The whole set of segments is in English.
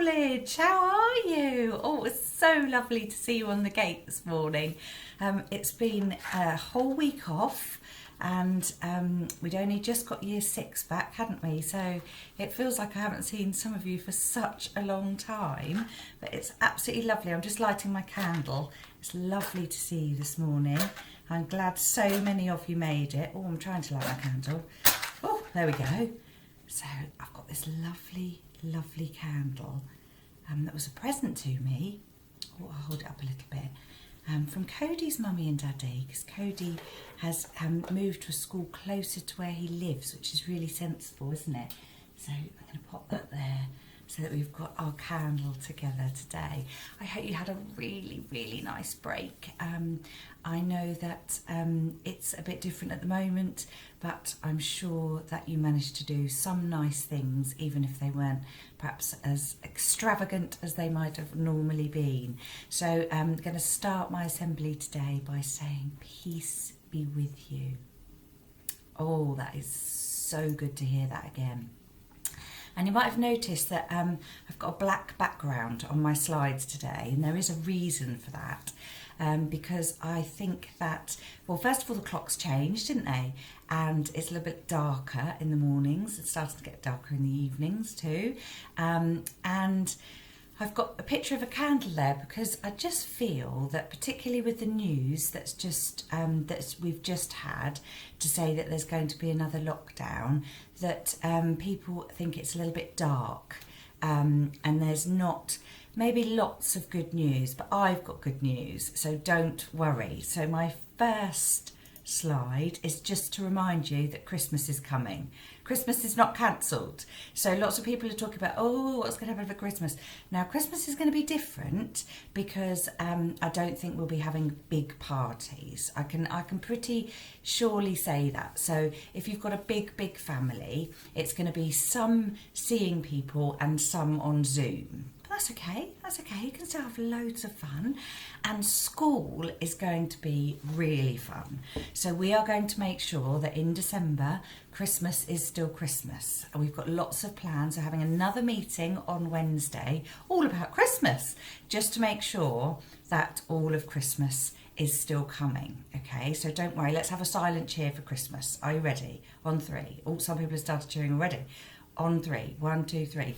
Rowledge, how are you? Oh, it's so lovely to see you on the gate this morning. It's been a whole week off and we'd only just got year 6 back, hadn't we? So it feels like I haven't seen some of you for such a long time, but it's absolutely lovely. I'm just lighting my candle. It's lovely to see you this morning. I'm glad so many of you made it. Oh, I'm trying to light my candle. Oh, there we go. So I've got this lovely candle that was a present to me. Oh, I'll hold it up a little bit. From Cody's mummy and daddy, because Cody has moved to a school closer to where he lives, which is really sensible, isn't it? So I'm going to pop that there so that we've got our candle together today. I hope you had a really nice break. I know that it's a bit different at the moment, but I'm sure that you managed to do some nice things, even if they weren't perhaps as extravagant as they might have normally been. So I'm going to start my assembly today by saying peace be with you. Oh, that is so good to hear that again. And you might have noticed that I've got a black background on my slides today, and there is a reason for that. Because I think that, well, first of all, the clocks changed, didn't they? And it's a little bit darker in the mornings. It started to get darker in the evenings too. And I've got a picture of a candle there because I just feel that, particularly with the news that's just that we've just had to say that there's going to be another lockdown, that people think it's a little bit dark, and there's not maybe lots of good news, but I've got good news, so don't worry. So my first slide is just to remind you that Christmas is coming. Christmas is not cancelled. So lots of people are talking about, oh, what's going to happen for Christmas? Now, Christmas is going to be different because I don't think we'll be having big parties. I can pretty surely say that. So if you've got a big family, it's going to be some seeing people and some on Zoom. That's okay, you can still have loads of fun, and school is going to be really fun. So we are going to make sure that in December, Christmas is still Christmas. And we've got lots of plans. We're having another meeting on Wednesday, all about Christmas, just to make sure that all of Christmas is still coming, okay? So don't worry, let's have a silent cheer for Christmas. Are you ready? On 3. Oh, some people have started cheering already. On 3, 1, 2, 3.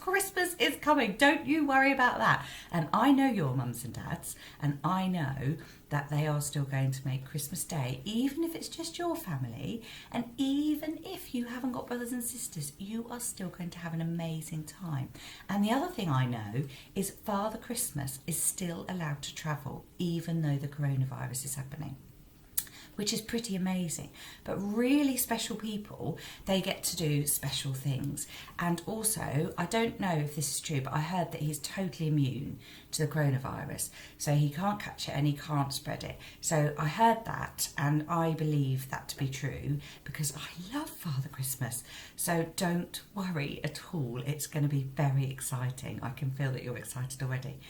Christmas is coming, don't you worry about that. And I know your mums and dads, and I know that they are still going to make Christmas Day, even if it's just your family, and even if you haven't got brothers and sisters, you are still going to have an amazing time. And the other thing I know is Father Christmas is still allowed to travel, even though the coronavirus is happening, which is pretty amazing. But really special people, they get to do special things. And also, I don't know if this is true, but I heard that he's totally immune to the coronavirus. So he can't catch it and he can't spread it. So I heard that, and I believe that to be true because I love Father Christmas. So don't worry at all. It's going to be very exciting. I can feel that you're excited already.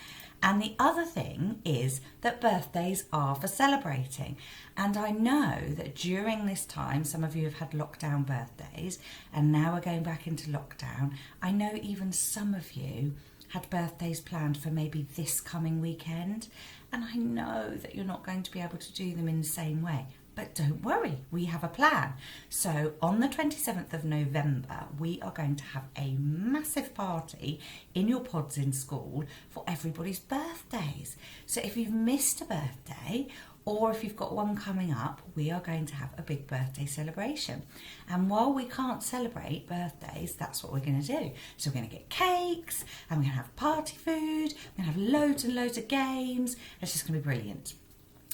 And the other thing is that birthdays are for celebrating. And I know that during this time, some of you have had lockdown birthdays, and now we're going back into lockdown. I know even some of you had birthdays planned for maybe this coming weekend. And I know that you're not going to be able to do them in the same way. But don't worry, we have a plan. So on the 27th of November, we are going to have a massive party in your pods in school for everybody's birthdays. So if you've missed a birthday, or if you've got one coming up, we are going to have a big birthday celebration. And while we can't celebrate birthdays, that's what we're going to do. So we're going to get cakes, and we're going to have party food, we're going to have loads and loads of games. It's just going to be brilliant.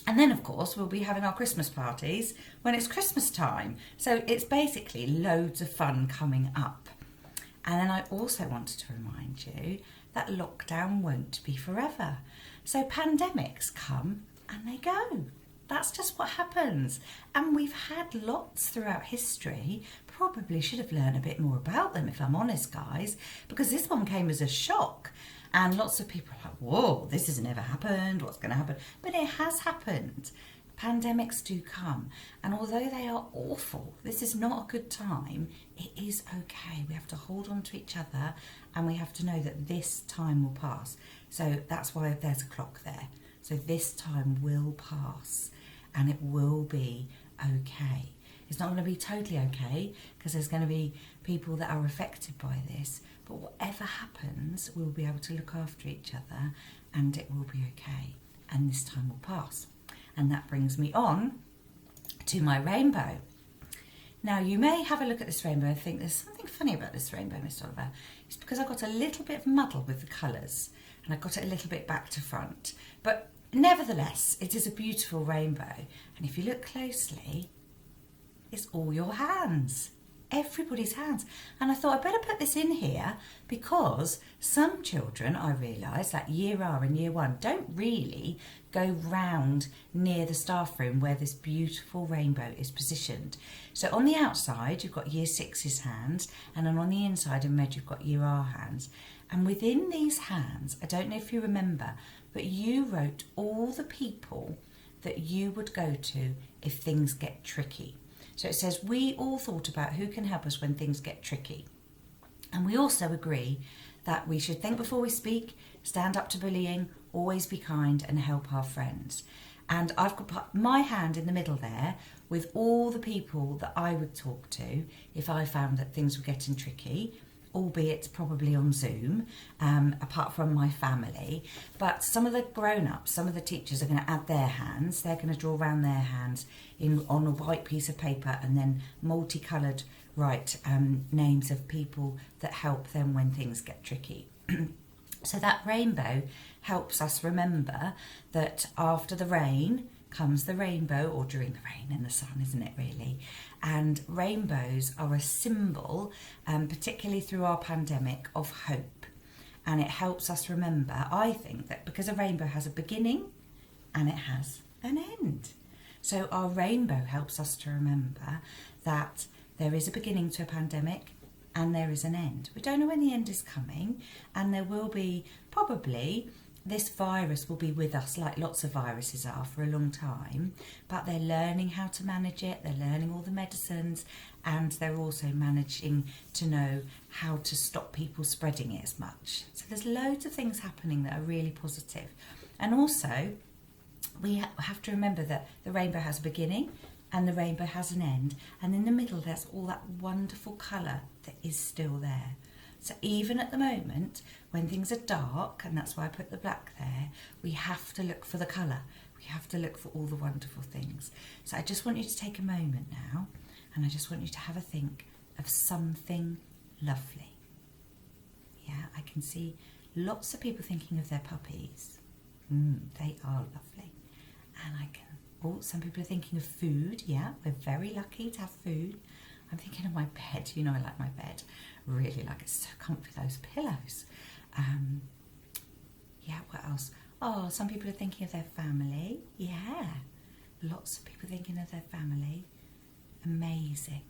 And then, of course, we'll be having our Christmas parties when it's Christmas time. So it's basically loads of fun coming up. And then I also wanted to remind you that lockdown won't be forever. So pandemics come and they go. That's just what happens. And we've had lots throughout history. Probably should have learned a bit more about them, if I'm honest, guys, because this one came as a shock. And lots of people are like, whoa, this has never happened. What's going to happen? But it has happened. Pandemics do come, and although they are awful, this is not a good time, it is okay. We have to hold on to each other, and we have to know that this time will pass. So that's why there's a clock there. So this time will pass, and it will be okay. It's not going to be totally okay, because there's going to be people that are affected by this, but whatever happens, we'll be able to look after each other, and it will be okay, and this time will pass. And that brings me on to my rainbow. Now, you may have a look at this rainbow and think there's something funny about this rainbow, Mr. Oliver. It's because I got a little bit muddled with the colours, and I got it a little bit back to front. But nevertheless, it is a beautiful rainbow. And if you look closely, it's all your hands. Everybody's hands. And I thought I'd better put this in here because some children, I realise, like Year R and Year 1, don't really go round near the staff room where this beautiful rainbow is positioned. So on the outside, you've got Year 6's hands, and then on the inside in red, you've got Year R hands. And within these hands, I don't know if you remember, but you wrote all the people that you would go to if things get tricky. So it says, we all thought about who can help us when things get tricky. And we also agree that we should think before we speak, stand up to bullying, always be kind and help our friends. And I've got my hand in the middle there with all the people that I would talk to if I found that things were getting tricky, albeit probably on Zoom, apart from my family. But some of the grown-ups, some of the teachers are going to add their hands. They're going to draw around their hands on a white piece of paper and then multicoloured write names of people that help them when things get tricky. So that rainbow helps us remember that after the rain comes the rainbow, or during the rain and the sun, isn't it really? And rainbows are a symbol, particularly through our pandemic, of hope. And it helps us remember, I think, that because a rainbow has a beginning and it has an end. So our rainbow helps us to remember that there is a beginning to a pandemic and there is an end. We don't know when the end is coming, and there will be probably, this virus will be with us like lots of viruses are for a long time, but they're learning how to manage it, they're learning all the medicines, and they're also managing to know how to stop people spreading it as much. So there's loads of things happening that are really positive. And also, we have to remember that the rainbow has a beginning and the rainbow has an end, and in the middle there's all that wonderful colour that is still there. So even at the moment, when things are dark, and that's why I put the black there, we have to look for the colour. We have to look for all the wonderful things. So I just want you to take a moment now, and I just want you to have a think of something lovely. Yeah, I can see lots of people thinking of their puppies. They are lovely. And I can, some people are thinking of food. Yeah, we're very lucky to have food. I'm thinking of my bed. You know, I like my bed. Really like it. So comfy, those pillows. Yeah, what else? Oh, some people are thinking of their family. Yeah, lots of people thinking of their family. Amazing.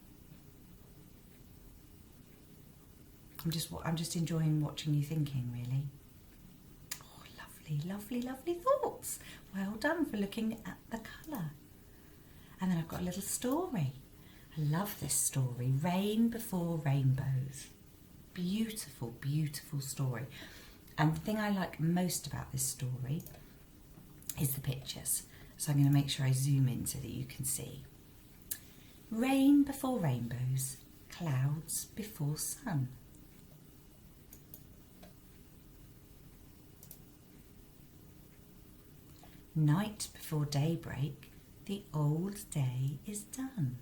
I'm just enjoying watching you thinking, really. Oh, lovely, lovely, lovely thoughts. Well done for looking at the colour. And then I've got a little story. I love this story, Rain Before Rainbows. Beautiful, beautiful story. And the thing I like most about this story is the pictures. So I'm going to make sure I zoom in so that you can see. Rain before rainbows, clouds before sun. Night before daybreak, the old day is done.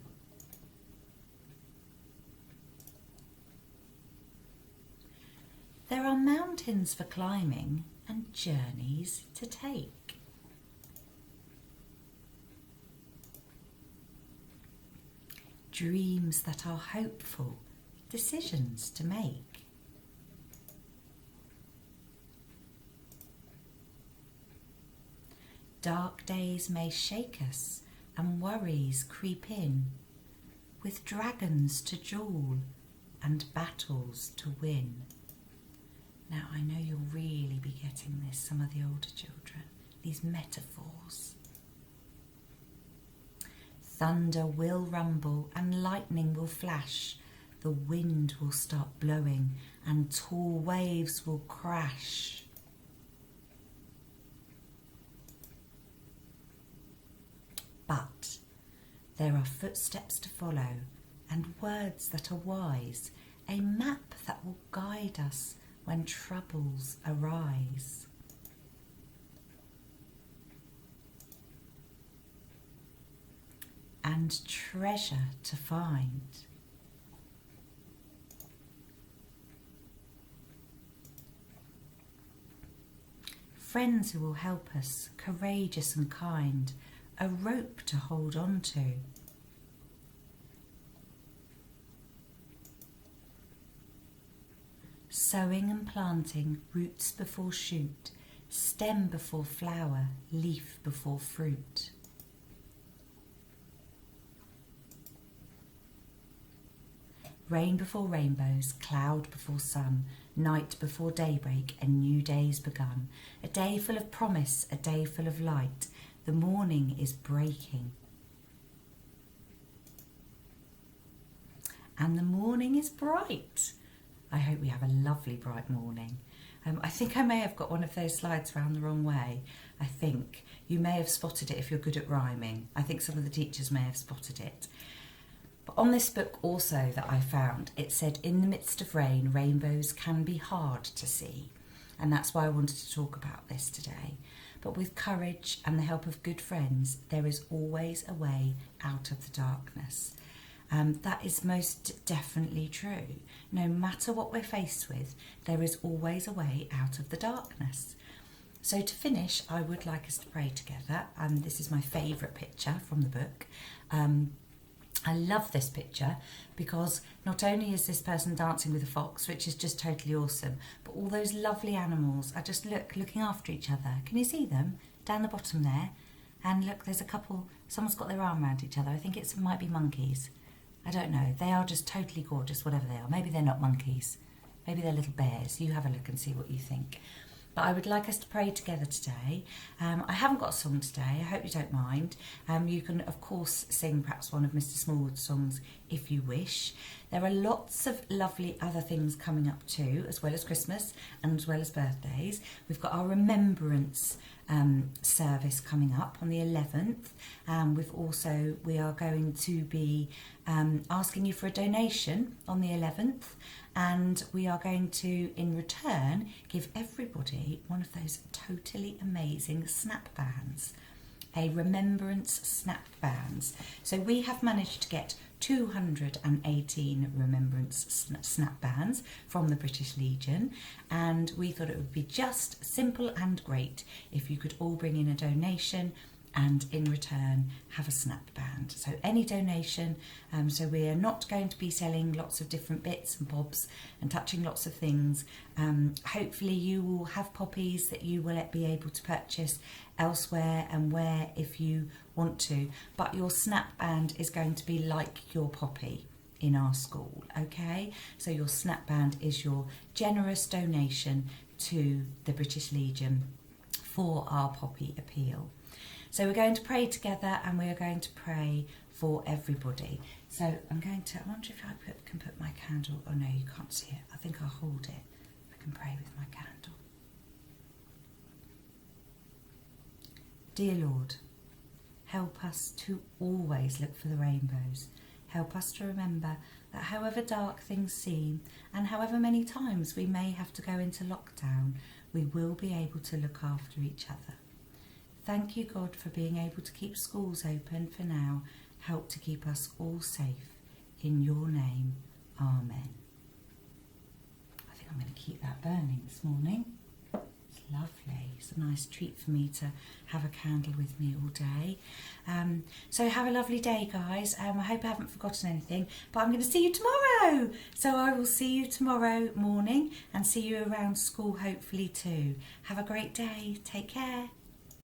There are mountains for climbing and journeys to take. Dreams that are hopeful, decisions to make. Dark days may shake us and worries creep in, with dragons to jewel and battles to win. Now I know you'll really be getting this, some of the older children, these metaphors. Thunder will rumble and lightning will flash. The wind will start blowing and tall waves will crash. But there are footsteps to follow and words that are wise, a map that will guide us when troubles arise. And treasure to find. Friends who will help us, courageous and kind, a rope to hold on to. Sowing and planting, roots before shoot, stem before flower, leaf before fruit. Rain before rainbows, cloud before sun, night before daybreak, a new day's begun. A day full of promise, a day full of light. The morning is breaking. And the morning is bright. I hope we have a lovely bright morning. I think I may have got one of those slides round the wrong way. I think you may have spotted it if you're good at rhyming. I think some of the teachers may have spotted it. But on this book also that I found, it said, in the midst of rain, rainbows can be hard to see. And that's why I wanted to talk about this today. But with courage and the help of good friends, there is always a way out of the darkness. That is most definitely true. No matter what we're faced with, there is always a way out of the darkness. So to finish, I would like us to pray together. This is my favourite picture from the book. I love this picture because not only is this person dancing with a fox, which is just totally awesome, but all those lovely animals are just looking after each other. Can you see them down the bottom there? And look, there's a couple, someone's got their arm around each other. I think it might be monkeys. I don't know. They are just totally gorgeous, whatever they are. Maybe they're not monkeys. Maybe they're little bears. You have a look and see what you think. But I would like us to pray together today. I haven't got a song today. I hope you don't mind. You can, of course, sing perhaps one of Mr. Smallwood's songs if you wish. There are lots of lovely other things coming up too, as well as Christmas and as well as birthdays. We've got our remembrance service coming up on the 11th. We are going to be asking you for a donation on the 11th. And we are going to, in return, give everybody one of those totally amazing snap bands, a remembrance snap bands. So we have managed to get 218 remembrance snap bands from the British Legion, and we thought it would be just simple and great if you could all bring in a donation and in return have a snap band. So any donation, so we are not going to be selling lots of different bits and bobs and touching lots of things. Hopefully you will have poppies that you will be able to purchase elsewhere and wear if you want to, but your snap band is going to be like your poppy in our school, okay? So your snap band is your generous donation to the British Legion for our poppy appeal. So we're going to pray together and we are going to pray for everybody. So I wonder if I can put my candle, oh no, you can't see it. I think I'll hold it. I can pray with my candle. Dear Lord, help us to always look for the rainbows. Help us to remember that however dark things seem and however many times we may have to go into lockdown, we will be able to look after each other. Thank you, God, for being able to keep schools open for now. Help to keep us all safe. In your name, Amen. I think I'm going to keep that burning this morning. It's lovely. It's a nice treat for me to have a candle with me all day. So have a lovely day, guys. I hope I haven't forgotten anything, but I'm going to see you tomorrow. So I will see you tomorrow morning and see you around school hopefully too. Have a great day. Take care.